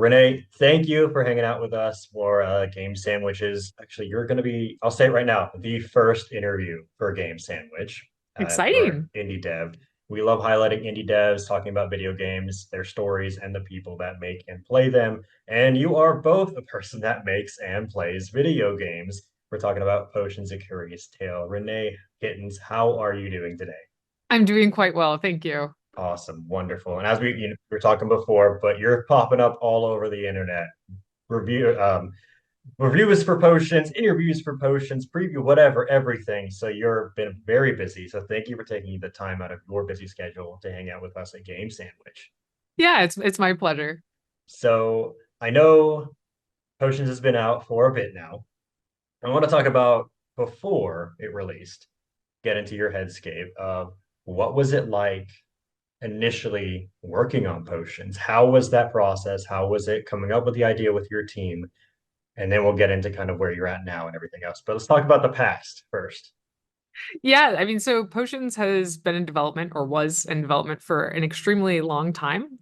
Renee, thank you for hanging out with us for Game Sandwiches. Actually, you're going to be, I'll say it right now, the first interview for Game Sandwich for Exciting. indie dev. We love highlighting indie devs, talking about video games, their stories, and the people that make and play them. And you are both a person that makes and plays video games. We're talking about Potions: A Curious Tale. Renee Gittins, how are you doing today? I'm doing quite well, thank you. Awesome, wonderful. And as we were talking before, but you're popping up all over the internet. Review reviews for potions, interviews for potions, preview, whatever, everything. So you've been very busy. So thank you for taking the time out of your busy schedule to hang out with us at Game Sandwich. Yeah, it's my pleasure. So I know Potions has been out for a bit now. I want to talk about before it released. Get into your headscape of what was it like initially working on potions? How was that process? How was it coming up with the idea with your team? And then we'll get into kind of where you're at now and everything else. But let's talk about the past first. Yeah, I mean, so Potions has been in development or was in development for an extremely long time.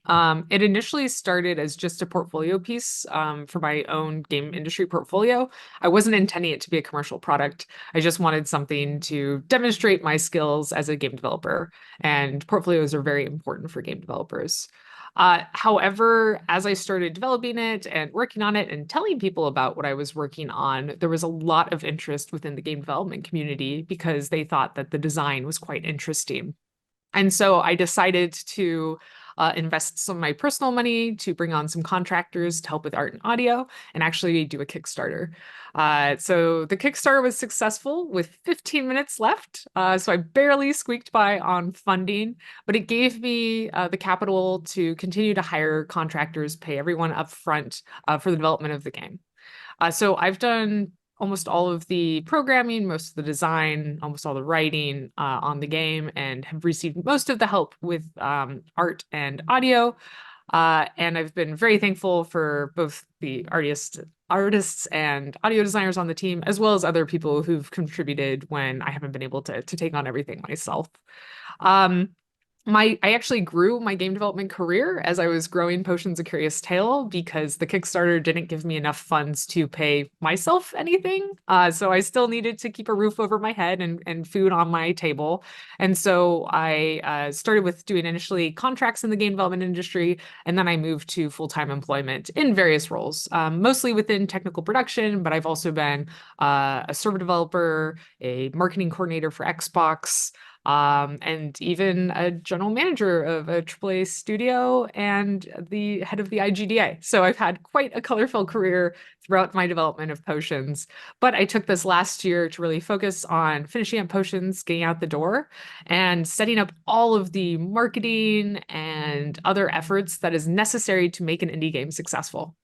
It initially started as just a portfolio piece for my own game industry portfolio. I wasn't intending it to be a commercial product. I just wanted something to demonstrate my skills as a game developer, and portfolios are very important for game developers. However, as I started developing it and working on it and telling people about what I was working on, there was a lot of interest within the game development community because they thought that the design was quite interesting. And so I decided to invest some of my personal money to bring on some contractors to help with art and audio and actually do a Kickstarter. So the Kickstarter was successful with 15 minutes left. So I barely squeaked by on funding, but it gave me the capital to continue to hire contractors, pay everyone up front for the development of the game. So I've done almost all of the programming, most of the design, almost all the writing on the game, and have received most of the help with art and audio. And I've been very thankful for both the artists and audio designers on the team, as well as other people who've contributed when I haven't been able to take on everything myself. Um, I actually grew my game development career as I was growing Potions: A Curious Tale because the Kickstarter didn't give me enough funds to pay myself anything. So I still needed to keep a roof over my head and food on my table. And so I started with doing initially contracts in the game development industry, and then I moved to full-time employment in various roles, mostly within technical production, but I've also been a server developer, a marketing coordinator for Xbox, and even a general manager of a AAA studio and the head of the IGDA. So I've had quite a colorful career throughout my development of potions. But I took this last year to really focus on finishing up potions, getting out the door, and setting up all of the marketing and other efforts that is necessary to make an indie game successful.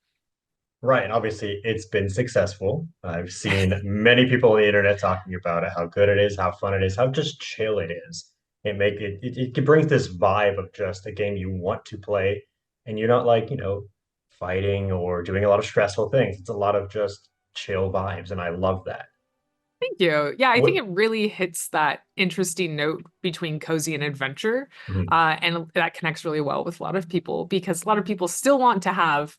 Right. And obviously, it's been successful. I've seen many people on the internet talking about it, how good it is, how fun it is, how just chill it is. It brings this vibe of just a game you want to play, and you're not like, fighting or doing a lot of stressful things. It's a lot of just chill vibes, and I love that. Thank you. Yeah, I think What? it really hits that interesting note between cozy and adventure. Mhm. And that connects really well with a lot of people because a lot of people still want to have,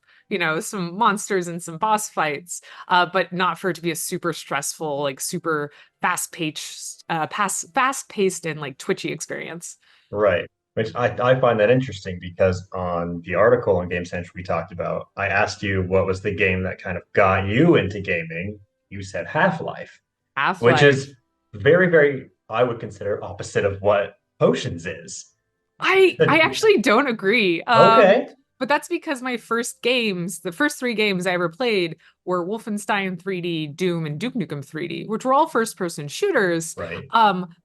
some monsters and some boss fights, but not for it to be a super stressful, like super fast-paced and like twitchy experience. Right. Which I find that interesting because on the article on Game Central we talked about, I asked you what was the game that kind of got you into gaming. You said Half-Life, which Half-Life. is very, very, I would consider opposite of what Potions is. I actually don't agree. Okay. But that's because my first games, the first three games I ever played were Wolfenstein 3D, Doom, and Duke Nukem 3D, which were all first-person shooters. Right.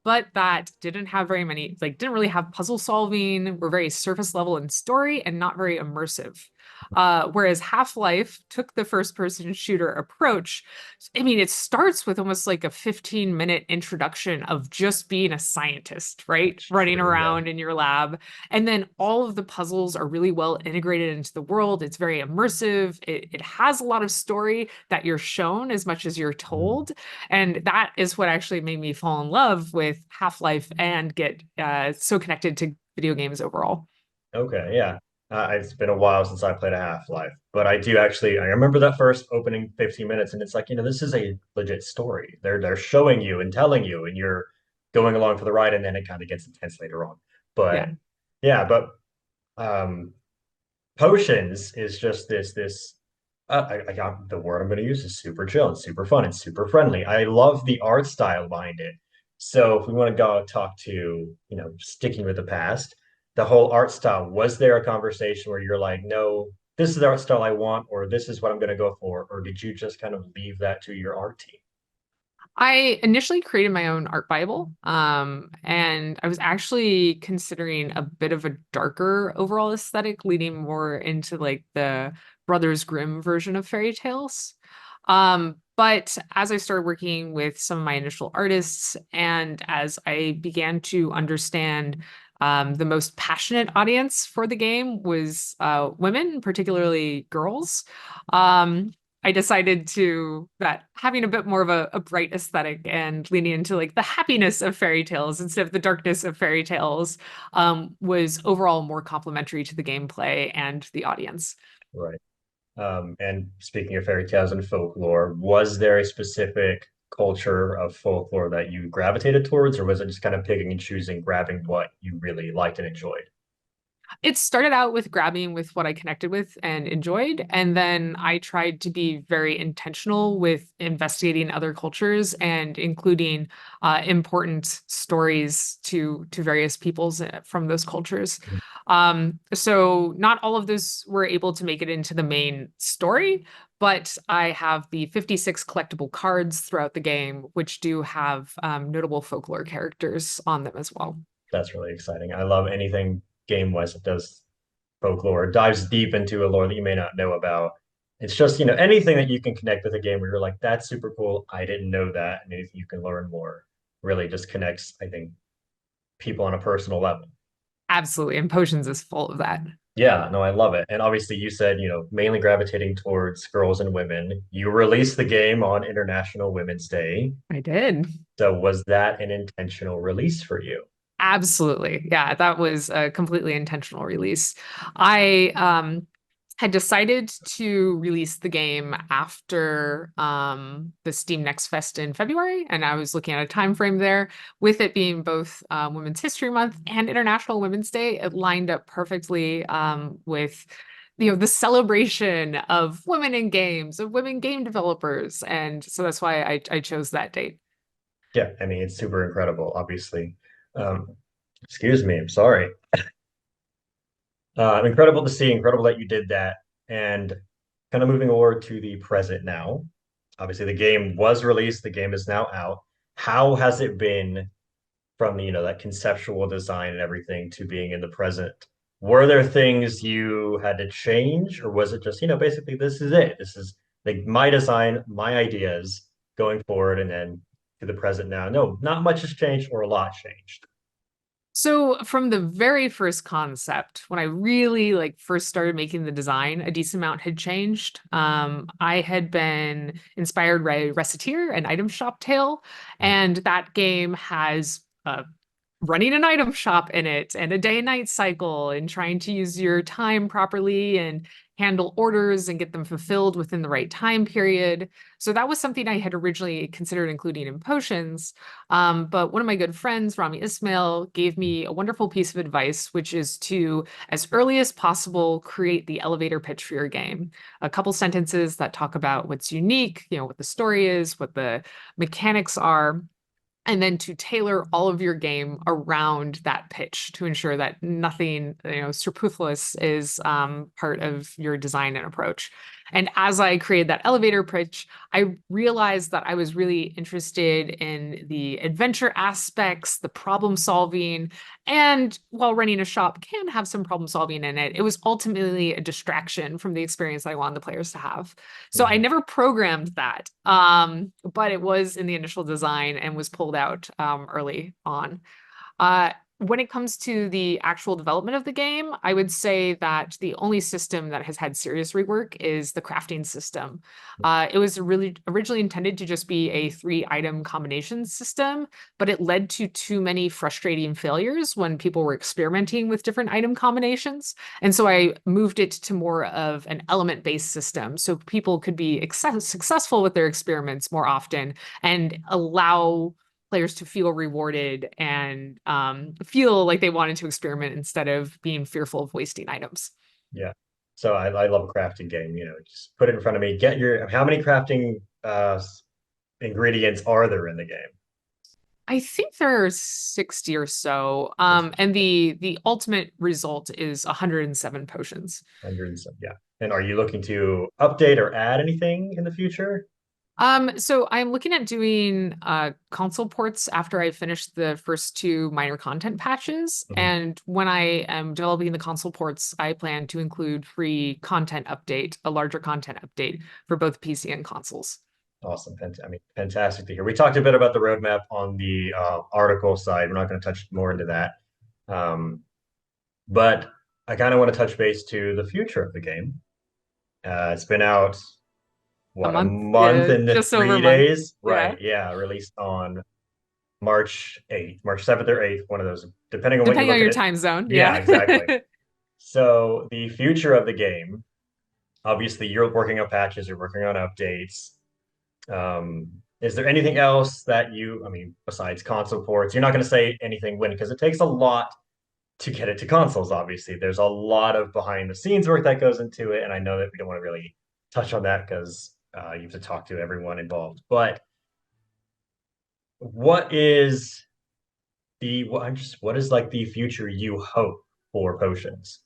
But that didn't have very many, like, didn't really have puzzle solving, were very surface level in story and not very immersive. Whereas Half-Life took the first-person shooter approach. I mean, it starts with almost like a 15-minute introduction of just being a scientist, right? That's Running true. Yeah. around in your lab. And then all of the puzzles are really well integrated into the world. It's very immersive. It has a lot of story that you're shown as much as you're Mm. told. And that is what actually made me fall in love with Half-Life and get so connected to video games overall. Okay. Yeah. It's been a while since I played a Half-Life, but I do actually. I remember that first opening 15 minutes, and it's like, this is a legit story. They're showing you and telling you, and you're going along for the ride, and then it kind of gets intense later on. Yeah. But yeah, but um, Potions is just this. I got the word I'm going to use is super chill and super fun and super friendly. I love the art style behind it. So if we want to go talk to, sticking with the past, the whole art style, was there a conversation where you're like, no, this is the art style I want, or this is what I'm going to go for, or did you just kind of leave that to your art team? I initially created my own art Bible, and I was actually considering a bit of a darker overall aesthetic, leaning more into like the Brothers Grimm version of fairy tales. But as I started working with some of my initial artists, and as I began to understand the most passionate audience for the game was women, particularly girls. Um, I decided to that having a bit more of a bright aesthetic and leaning into like the happiness of fairy tales instead of the darkness of fairy tales was overall more complementary to the gameplay and the audience. Right. And speaking of fairy tales and folklore, was there a specific culture of folklore that you gravitated towards, or was it just kind of picking and choosing, grabbing what you really liked and enjoyed? It started out with grabbing with what I connected with and enjoyed, and then I tried to be very intentional with investigating other cultures and including important stories to various peoples from those cultures. So not all of those were able to make it into the main story, but I have the 56 collectible cards throughout the game, which do have notable folklore characters on them as well. That's really exciting. I love anything game-wise that does folklore, dives deep into a lore that you may not know about. It's just, anything that you can connect with a game where you're like, that's super cool. I didn't know that. And anything you can learn more really just connects, I think, people on a personal level. Absolutely. And Potions is full of that. Yeah, no, I love it. And obviously, you said, mainly gravitating towards girls and women. You released the game on International Women's Day. I did. So was that an intentional release for you? Absolutely. Yeah, that was a completely intentional release. I had decided to release the game after the Steam Next Fest in February, and I was looking at a time frame there. With it being both Women's History Month and International Women's Day, it lined up perfectly with the celebration of women in games, of women game developers, and so that's why I chose that date. Yeah, I mean, it's super incredible, obviously. Um, excuse me, I'm sorry. Incredible to see, incredible that you did that. And kind of moving forward to the present now. Obviously, the game was released, the game is now out. How has it been from, that conceptual design and everything to being in the present? Were there things you had to change, or was it just, basically this is it? This is like my design, my ideas going forward, and then to the present now? No, not much has changed or a lot changed. So from the very first concept, when I really like first started making the design, a decent amount had changed. I had been inspired by Recettear and Item Shop Tale, and that game has running an item shop in it and a day and night cycle and trying to use your time properly and handle orders and get them fulfilled within the right time period. So that was something I had originally considered including in Potions. But one of my good friends, Rami Ismail, gave me a wonderful piece of advice, which is to, as early as possible, create the elevator pitch for your game. A couple sentences that talk about what's unique, what the story is, what the mechanics are, and then to tailor all of your game around that pitch to ensure that nothing, superfluous is part of your design and approach. And as I created that elevator pitch, I realized that I was really interested in the adventure aspects, the problem solving, and while running a shop can have some problem solving in it, it was ultimately a distraction from the experience I wanted the players to have. So I Mhm. never programmed that, but it was in the initial design and was pulled out early on. when it comes to the actual development of the game, I would say that the only system that has had serious rework is the crafting system. It was really originally intended to just be a three-item combination system, but it led to too many frustrating failures when people were experimenting with different item combinations. And so I moved it to more of an element-based system so people could be successful with their experiments more often and allow players to feel rewarded and feel like they wanted to experiment instead of being fearful of wasting items. Yeah. So I love a crafting game, just put it in front of me. Get your how many crafting ingredients are there in the game? I think there are 60 or so. It's And the ultimate result is 107 potions. hundreds of, yeah. And are you looking to update or add anything in the future? So I'm looking at doing console ports after I finish the first two minor content patches. Mhm. And when I am developing the console ports, I plan to include free content update, a larger content update for both PC and consoles. Awesome. I mean, fantastic to hear. We talked a bit about the roadmap on the article side. We're not going to touch more into that. Um, but I kind of want to touch base to the future of the game. It's been out, A what, a month, month yeah, and just over a month. 3 days? Yeah. Right. Yeah. Released on March 8th, March 7th or 8th, one of those, depending on what you Depending on look at your it. time zone. Yeah, Yeah. exactly. So the future of the game, obviously you're working on patches, you're working on updates. Is there anything else that I mean, besides console ports, you're not going to say anything when, because it takes a lot to get it to consoles, obviously. There's a lot of behind the scenes work that goes into it. And I know that we don't want to really touch on that because you have to talk to everyone involved. But what is what is like the future you hope for potions?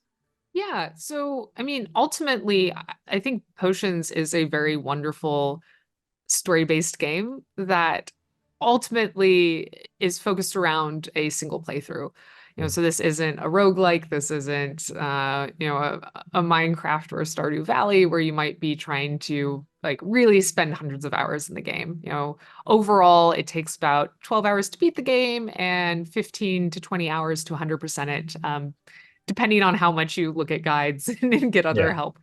Yeah. So, I mean, ultimately, I think Potions is a very wonderful story-based game that ultimately is focused around a single playthrough. So this isn't a roguelike, this isn't a Minecraft or a Stardew Valley where you might be trying to like really spend hundreds of hours in the game. Overall, it takes about 12 hours to beat the game and 15 to 20 hours to 100% it, depending on how much you look at guides and get other Yeah. help.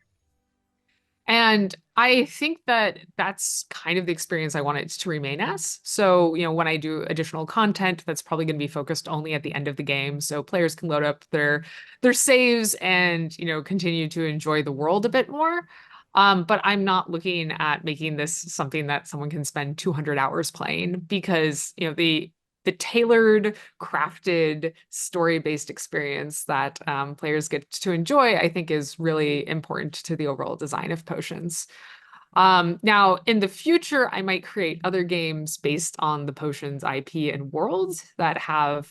And I think that that's kind of the experience I want it to remain as. So, when I do additional content, that's probably going to be focused only at the end of the game, so players can load up their saves and, continue to enjoy the world a bit more. But I'm not looking at making this something that someone can spend 200 hours playing because, the tailored, crafted, story-based experience that players get to enjoy, I think, is really important to the overall design of potions. Now, in the future, I might create other games based on the Potions IP and worlds that have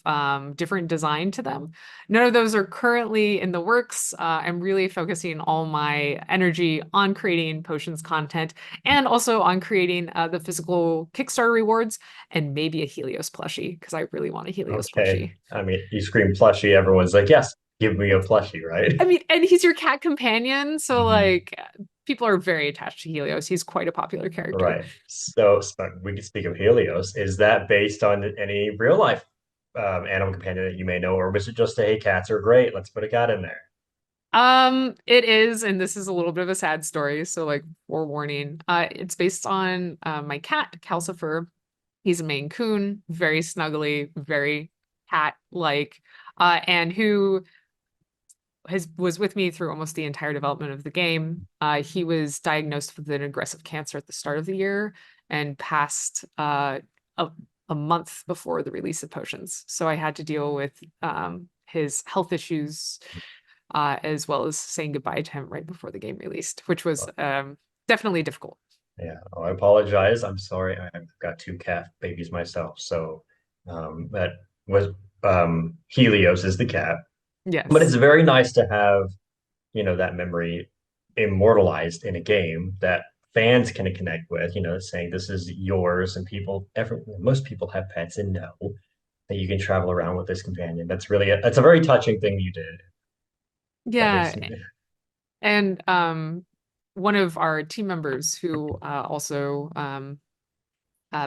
different design to them. None of those are currently in the works. I'm really focusing all my energy on creating Potions content and also on creating the physical Kickstarter rewards and maybe a Helios plushie because I really want a Helios Okay. plushie. I mean, you scream plushie, everyone's like, yes, give me a plushie, right? I mean, and he's your cat companion, so Mhm. like people are very attached to Helios. He's quite a popular character. Right. So we can speak of Helios. Is that based on any real life animal companion that you may know, or was it just a, hey, cats are great, let's put a cat in there? It is, and this is a little bit of a sad story, so like forewarning. It's based on my cat, Calcifer. He's a Maine Coon, very snuggly, very cat-like, and who was with me through almost the entire development of the game. He was diagnosed with an aggressive cancer at the start of the year and passed a, a month before the release of Potions. So I had to deal with his health issues as well as saying goodbye to him right before the game released, which was definitely difficult. Yeah. Oh, I apologize. I'm sorry. I've got two cat babies myself. So that was Helios is the cat. But it's Yes. very nice to have, that memory immortalized in a game that fans can connect with, saying this is yours, and most people have pets and know that you can travel around with this companion. That's a very touching thing you did. That Yeah. makes me, And one of our team members who also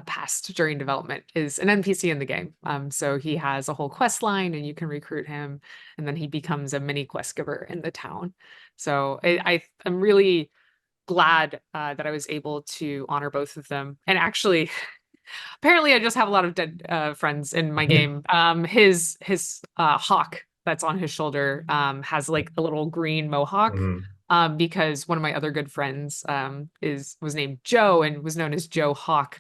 passed during development is an NPC in the game. So he has a whole quest line, and you can recruit him, and then he becomes a mini quest giver in the town. So I'm really glad that I was able to honor both of them. And actually, apparently, I just have a lot of dead friends in my game. His hawk that's on his shoulder has like a little green mohawk. Mhm. Because one of my other good friends is was named Joe and was known as Joe Hawk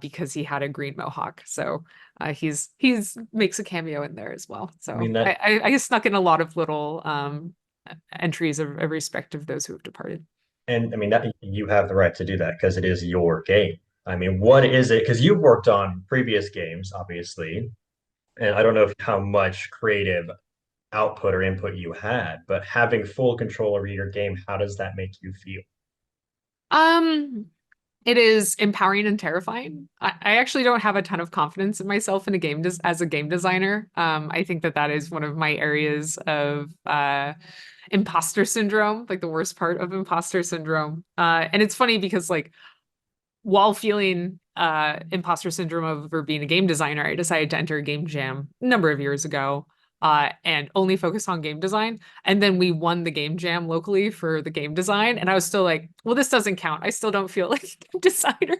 because he had a green mohawk. So he's makes a cameo in there as well. I So mean that, I snuck in a lot of little entries of respect of those who have departed. and I mean that you have the right to do that because it is your game. I mean, what is it? Because you've worked on previous games, obviously, and I don't know how much creative output or input you had, but having full control over your game, how does that make you feel? Um, It is empowering and terrifying. I actually don't have a ton of confidence in myself in a as a game designer. I think that that is one of my areas of imposter syndrome, like the worst part of imposter syndrome. And it's funny because like while feeling imposter syndrome over being a game designer, I decided to enter a game jam a number of years ago and only focus on game design. And then we won the game jam locally for the game design. And I was still like, well, this doesn't count. I still don't feel like a game designer.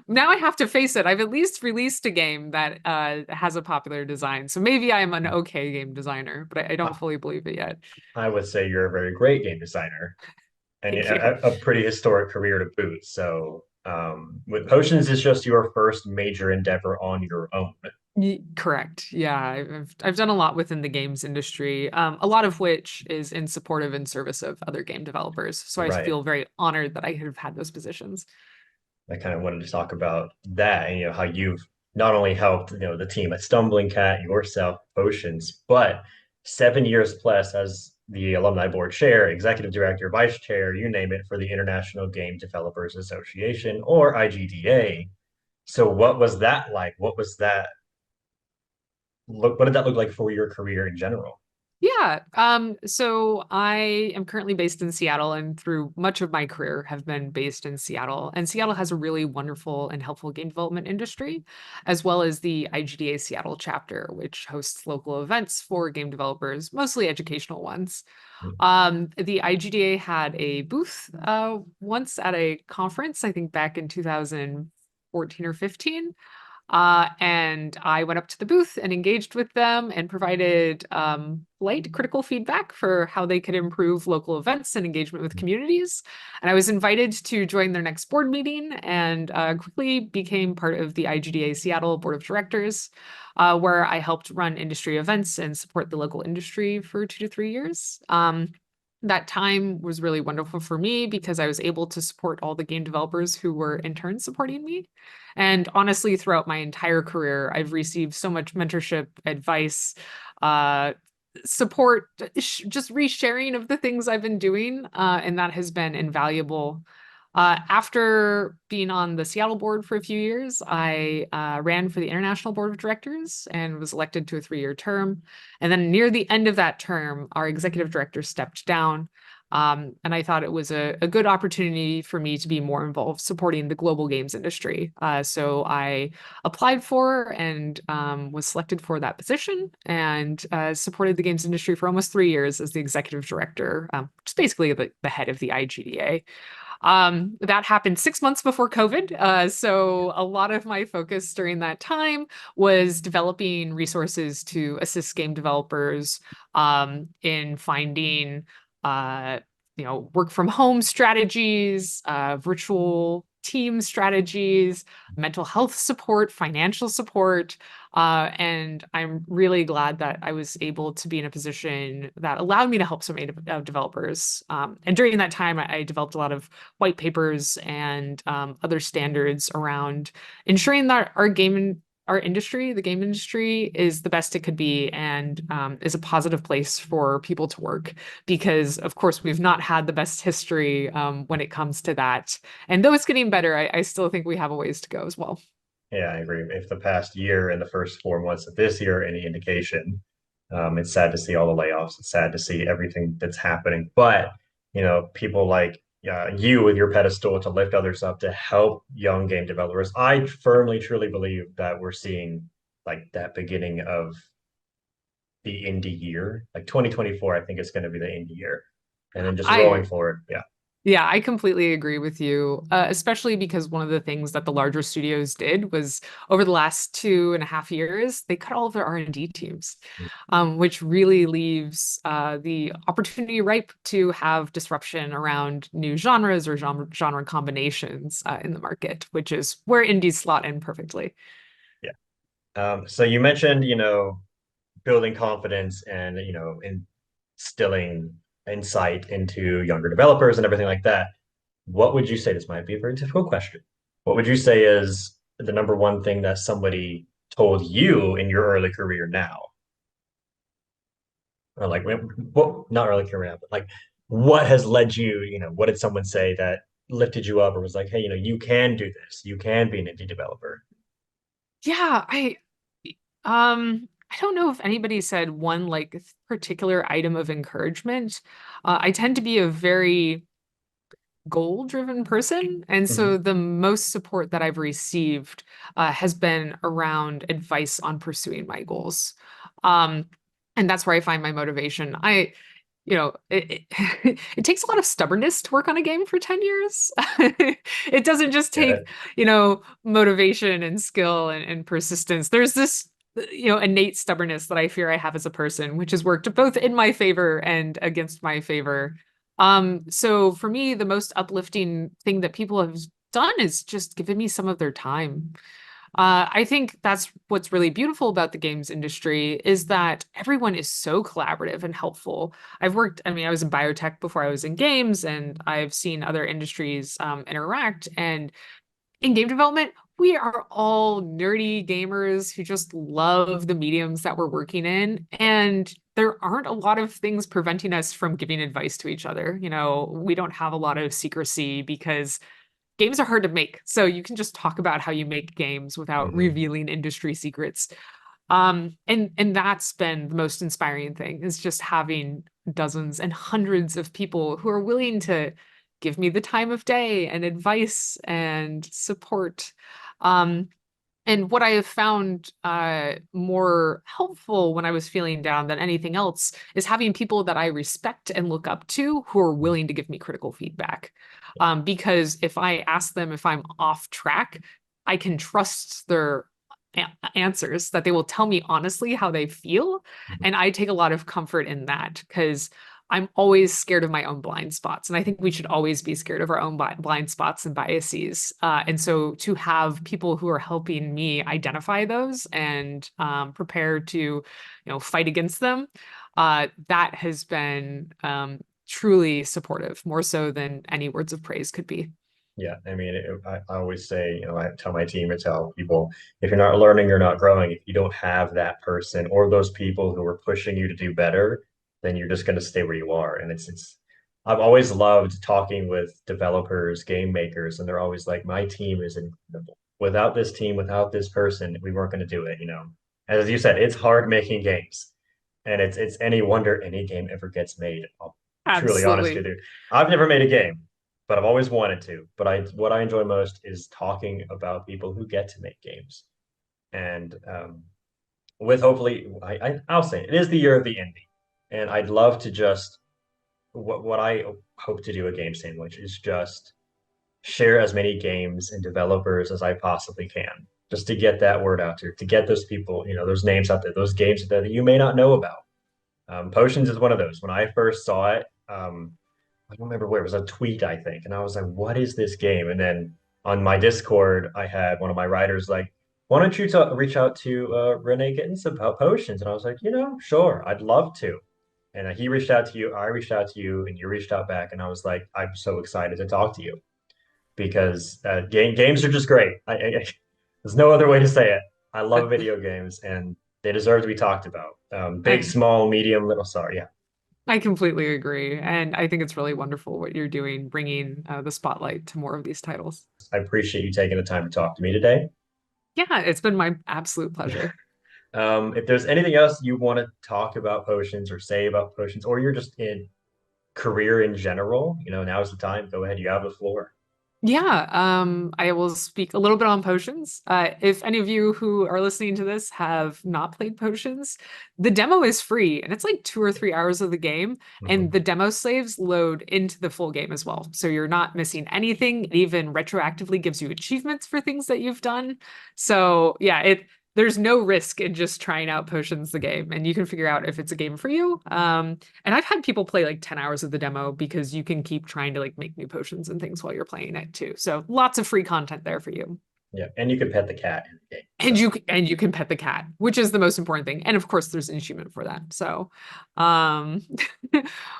Now I have to face it. I've at least released a game that has a popular design. So maybe I'm an okay game designer, but I don't I, fully believe it yet. I would say you're a very great game designer and Thank you. a pretty historic career to boot. So, with Potions is just your first major endeavor on your own, Correct. Yeah, I've done a lot within the games industry, a lot of which is in supportive and service of other game developers. So I right? feel very honored that I have had those positions. I kind of wanted to talk about that and how you've not only helped the team at Stumbling Cat, yourself, Potions, but 7 years plus as the alumni board chair, executive director, vice chair, you name it, for the International Game Developers Association or IGDA. So what was that like? What did that look like for your career in general? Yeah. So I am currently based in Seattle and through much of my career have been based in Seattle. And Seattle has a really wonderful and helpful game development industry, as well as the IGDA Seattle chapter, which hosts local events for game developers, mostly educational ones. The IGDA had a booth once at a conference, I think back in 2014 or 15. And I went up to the booth and engaged with them and provided light critical feedback for how they could improve local events and engagement with communities. And I was invited to join their next board meeting and quickly became part of the IGDA Seattle Board of Directors, where I helped run industry events and support the local industry for 2 to 3 years. That time was really wonderful for me because I was able to support all the game developers who were in turn supporting me. And honestly, throughout my entire career, I've received so much mentorship, advice, uh, support, just resharing of the things I've been doing. And that has been invaluable. After being on the Seattle board for a few years, I ran for the International Board of Directors and was elected to a 3 year term. And then near the end of that term, our executive director stepped down. And I thought it was a good opportunity for me to be more involved supporting the global games industry. So I applied for and was selected for that position and supported the games industry for almost 3 years as the executive director, just basically the head of the IGDA. That happened 6 months before COVID. So a lot of my focus during that time was developing resources to assist game developers in finding work from home strategies, virtual team strategies, mental health support, financial support. And I'm really glad that I was able to be in a position that allowed me to help so many developers. And during that time, I developed a lot of white papers and other standards around ensuring that our industry, the game industry, is the best it could be and is a positive place for people to work. Because, of course, we've not had the best history when it comes to that. And though it's getting better, I still think we have a ways to go as well. Yeah, I agree. If the past year and the first 4 months of this year are any indication, it's sad to see all the layoffs. It's sad to see everything that's happening. But people like yeah, you with your pedestal to lift others up to help young game developers. I firmly, truly believe that we're seeing like that beginning of the indie year. Like 2024, I think it's going to be the indie year. And then just rolling I forward. Yeah. Yeah, I completely agree with you, especially because one of the things that the larger studios did was over the last 2.5 years, they cut all of their R&D teams, which really leaves the opportunity ripe to have disruption around new genres or genre combinations in the market, which is where indies slot in perfectly. Yeah. So you mentioned, building confidence and, instilling insight into younger developers and everything like that. What would you say? This might be a very difficult question. What would you say is the number one thing that somebody told you in your early career now? Or like, what, not early career now, but like, what has led you, what did someone say that lifted you up or was like, hey, you can do this. You can be an indie developer. Yeah, I don't know if anybody said one like particular item of encouragement. I tend to be a very goal-driven person, and so Hmm. the most support that I've received has been around advice on pursuing my goals. Um, and that's where I find my motivation. It takes a lot of stubbornness to work on a game for 10 years. It doesn't just Get take, it? motivation and skill and persistence. There's this, innate stubbornness that I fear I have as a person, which has worked both in my favor and against my favor. So for me, the most uplifting thing that people have done is just given me some of their time. I think that's what's really beautiful about the games industry is that everyone is so collaborative and helpful. I mean, I was in biotech before I was in games, and I've seen other industries interact. And in game development, we are all nerdy gamers who just love the mediums that we're working in. And there aren't a lot of things preventing us from giving advice to each other. We don't have a lot of secrecy because games are hard to make. So you can just talk about how you make games without Hmm. revealing industry secrets. And that's been the most inspiring thing is just having dozens and hundreds of people who are willing to give me the time of day and advice and support. Um, and what I have found more helpful when I was feeling down than anything else is having people that I respect and look up to who are willing to give me critical feedback. Because if I ask them if I'm off track, I can trust their answers, that they will tell me honestly how they feel. And I take a lot of comfort in that because I'm always scared of my own blind spots. And I think we should always be scared of our own blind spots and biases. And so to have people who are helping me identify those and prepare to, fight against them, that has been truly supportive, more so than any words of praise could be. Yeah, I mean, I always say, I tell my team, I tell people, if you're not learning, you're not growing. If you don't have that person or those people who are pushing you to do better, then you're just going to stay where you are. And I've always loved talking with developers, game makers, and they're always like, my team is incredible. Without this team, without this person, we weren't going to do it. As you said, it's hard making games, and it's any wonder any game ever gets made. I'll be truly honest with Absolutely. you. I've never made a game, but I've always wanted to. But what I enjoy most is talking about people who get to make games. And with hopefully, I'll say it is the year of the indie, and I'd love to just what I hope to do at Game Sandwich is just share as many games and developers as I possibly can, just to get that word out there, to get those people, those names out there, those games out there that you may not know about. Potions is one of those. When I first saw it, I don't remember where it was a tweet, I think, and I was like, "What is this game?" And then on my Discord, I had one of my writers like, "Why don't you reach out to Renee Gittins about potions?" And I was like, sure, I'd love to. And he reached out to you, I reached out to you, and you reached out back, and I was like, "I'm so excited to talk to you because games are just great. There's no other way to say it. I love video games, and they deserve to be talked about. Big, I small, medium, little. Sorry, yeah. I completely agree. And I think it's really wonderful what you're doing, bringing the spotlight to more of these titles. I appreciate you taking the time to talk to me today. Yeah, it's been my absolute pleasure. If there's anything else you want to talk about potions or say about potions, or you're just in career in general, now's the time. Go ahead, you have the floor. Yeah, I will speak a little bit on potions. If any of you who are listening to this have not played potions, the demo is free and it's like 2 or 3 hours of the game, and Mhm. the demo slaves load into the full game as well. So you're not missing anything. It even retroactively gives you achievements for things that you've done. So yeah, there's no risk in just trying out potions the game, and you can figure out if it's a game for you. And I've had people play like 10 hours of the demo because you can keep trying to like make new potions and things while you're playing it too. So lots of free content there for you. Yeah, and you can pet the cat in the game. And So you can pet the cat, which is the most important thing. And of course, there's an achievement for that. So, um,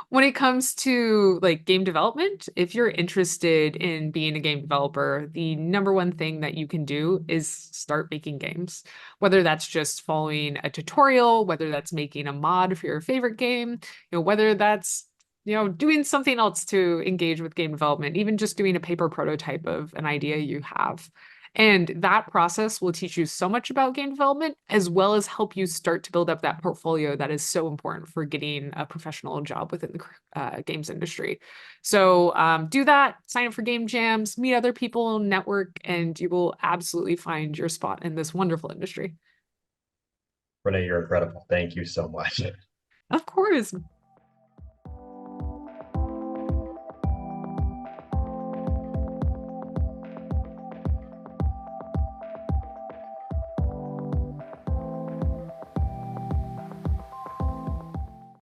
when it comes to like game development, if you're interested in being a game developer, the number one thing that you can do is start making games. Whether that's just following a tutorial, whether that's making a mod for your favorite game, whether that's doing something else to engage with game development, even just doing a paper prototype of an idea you have. And that process will teach you so much about game development, as well as help you start to build up that portfolio that is so important for getting a professional job within the games industry. So do that, sign up for game jams, meet other people, network, and you will absolutely find your spot in this wonderful industry. Renee, you're incredible. Thank you so much. Of course.